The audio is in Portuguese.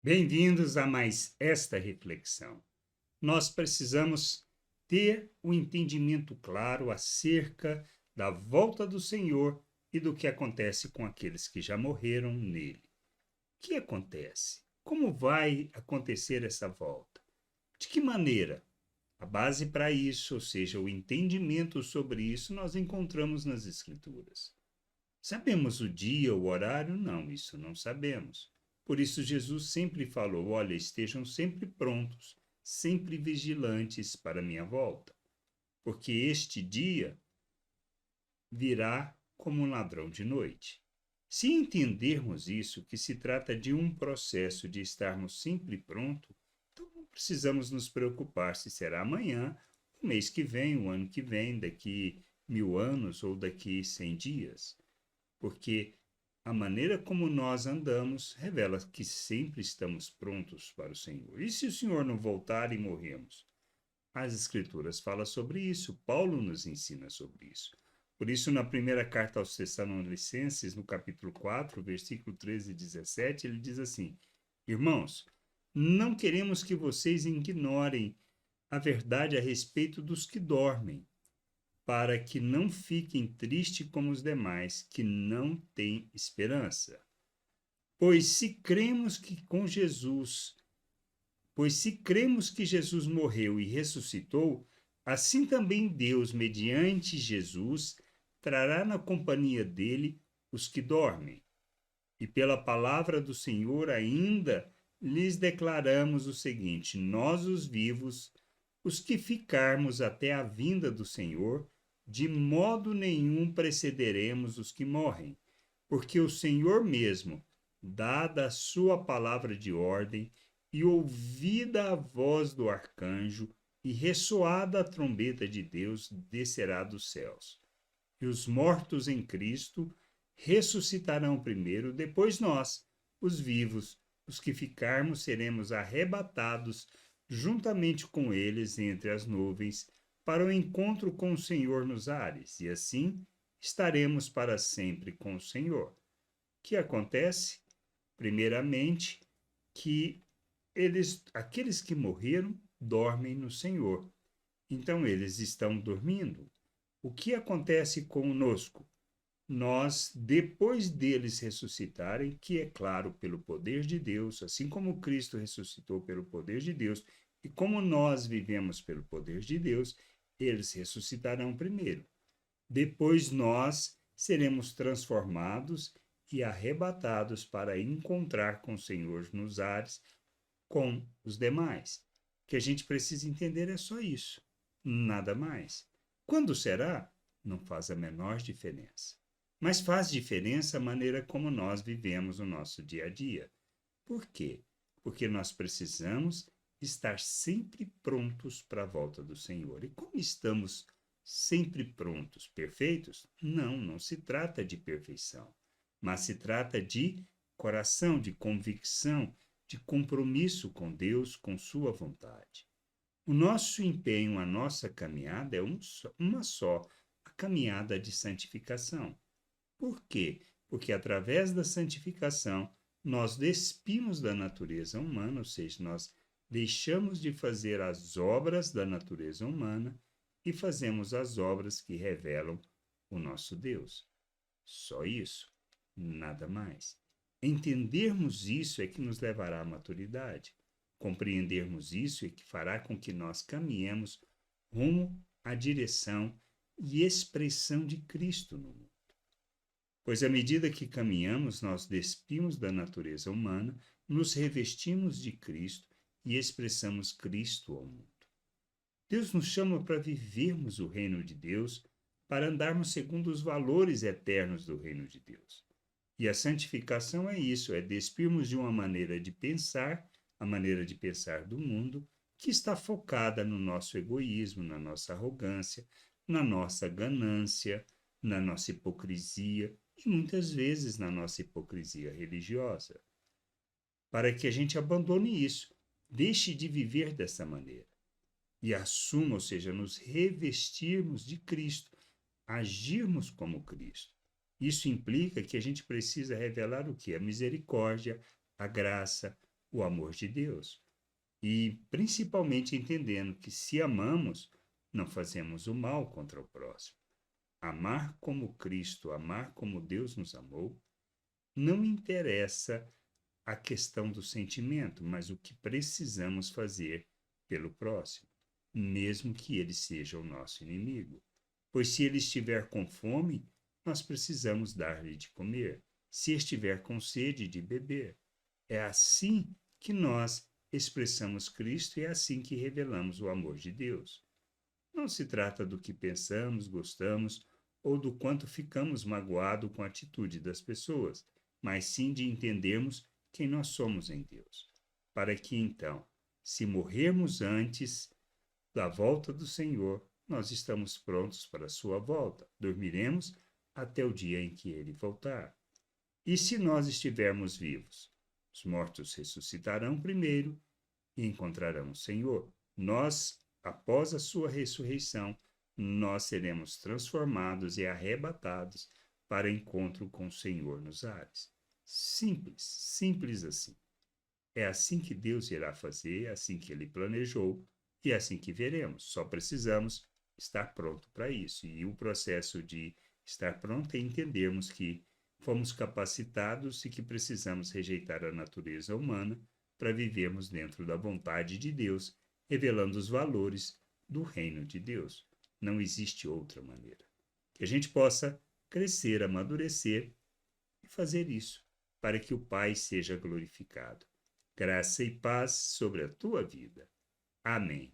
Bem-vindos a mais esta reflexão. Nós precisamos ter um entendimento claro acerca da volta do Senhor e do que acontece com aqueles que já morreram nele. O que acontece? Como vai acontecer essa volta? De que maneira? A base para isso, ou seja, o entendimento sobre isso, nós encontramos nas Escrituras. Sabemos o dia, o horário? Não, isso não sabemos. Por isso, Jesus sempre falou: olha, estejam sempre prontos, sempre vigilantes para a minha volta, porque este dia virá como um ladrão de noite. Se entendermos isso, que se trata de um processo de estarmos sempre prontos, então não precisamos nos preocupar se será amanhã, o mês que vem, o ano que vem, daqui 1000 anos ou daqui 100 dias, porque a maneira como nós andamos revela que sempre estamos prontos para o Senhor. E se o Senhor não voltar e morremos? As Escrituras falam sobre isso, Paulo nos ensina sobre isso. Por isso, na primeira carta aos Tessalonicenses, no capítulo 4, versículo 13 e 17, ele diz assim: Irmãos, não queremos que vocês ignorem a verdade a respeito dos que dormem, para que não fiquem tristes como os demais, que não têm esperança. Pois se cremos que com Jesus, pois se cremos que Jesus morreu e ressuscitou, assim também Deus, mediante Jesus, trará na companhia dele os que dormem. E pela palavra do Senhor ainda lhes declaramos o seguinte: nós, os vivos, os que ficarmos até a vinda do Senhor, de modo nenhum precederemos os que morrem, porque o Senhor mesmo, dada a sua palavra de ordem, e ouvida a voz do arcanjo, e ressoada a trombeta de Deus, descerá dos céus. E os mortos em Cristo ressuscitarão primeiro, depois nós, os vivos, os que ficarmos, seremos arrebatados juntamente com eles entre as nuvens, para o encontro com o Senhor nos ares, e assim estaremos para sempre com o Senhor. O que acontece? Primeiramente, que aqueles que morreram dormem no Senhor. Então eles estão dormindo. O que acontece conosco? Nós, depois deles ressuscitarem, que é claro, pelo poder de Deus, assim como Cristo ressuscitou pelo poder de Deus, e como nós vivemos pelo poder de Deus, eles ressuscitarão primeiro. Depois nós seremos transformados e arrebatados para encontrar com o Senhor nos ares, com os demais. O que a gente precisa entender é só isso, nada mais. Quando será? Não faz a menor diferença. Mas faz diferença a maneira como nós vivemos o nosso dia a dia. Por quê? Porque nós precisamos estar sempre prontos para a volta do Senhor. E como estamos sempre prontos, perfeitos? Não, não se trata de perfeição, mas se trata de coração, de convicção, de compromisso com Deus, com Sua vontade. O nosso empenho, a nossa caminhada é uma só, a caminhada de santificação. Por quê? Porque através da santificação nós despimos da natureza humana, ou seja, nós deixamos de fazer as obras da natureza humana e fazemos as obras que revelam o nosso Deus. Só isso, nada mais. Entendermos isso é que nos levará à maturidade. Compreendermos isso é que fará com que nós caminhemos rumo à direção e expressão de Cristo no mundo. Pois à medida que caminhamos, nós despimos da natureza humana, nos revestimos de Cristo e expressamos Cristo ao mundo. Deus nos chama para vivermos o reino de Deus, para andarmos segundo os valores eternos do reino de Deus. E a santificação é isso, é despirmos de uma maneira de pensar, a maneira de pensar do mundo, que está focada no nosso egoísmo, na nossa arrogância, na nossa ganância, na nossa hipocrisia e muitas vezes na nossa hipocrisia religiosa. Para que a gente abandone isso, deixe de viver dessa maneira e assuma, ou seja, nos revestirmos de Cristo, agirmos como Cristo. Isso implica que a gente precisa revelar o que? A misericórdia, a graça, o amor de Deus. E principalmente entendendo que se amamos, não fazemos o mal contra o próximo. Amar como Cristo, amar como Deus nos amou, não interessa a questão do sentimento, mas o que precisamos fazer pelo próximo, mesmo que ele seja o nosso inimigo. Pois se ele estiver com fome, nós precisamos dar-lhe de comer. Se estiver com sede, de beber. É assim que nós expressamos Cristo e é assim que revelamos o amor de Deus. Não se trata do que pensamos, gostamos ou do quanto ficamos magoados com a atitude das pessoas, mas sim de entendermos quem nós somos em Deus. Para que então, se morrermos antes da volta do Senhor, nós estamos prontos para a sua volta. Dormiremos até o dia em que ele voltar. E se nós estivermos vivos? Os mortos ressuscitarão primeiro e encontrarão o Senhor. Nós, após a sua ressurreição, nós seremos transformados e arrebatados para encontro com o Senhor nos ares. Simples, simples assim. É assim que Deus irá fazer, é assim que ele planejou e é assim que veremos. Só precisamos estar pronto para isso. E o processo de estar pronto é entendermos que fomos capacitados e que precisamos rejeitar a natureza humana para vivermos dentro da vontade de Deus, revelando os valores do reino de Deus. Não existe outra maneira. Que a gente possa crescer, amadurecer e fazer isso, para que o Pai seja glorificado. Graça e paz sobre a tua vida. Amém.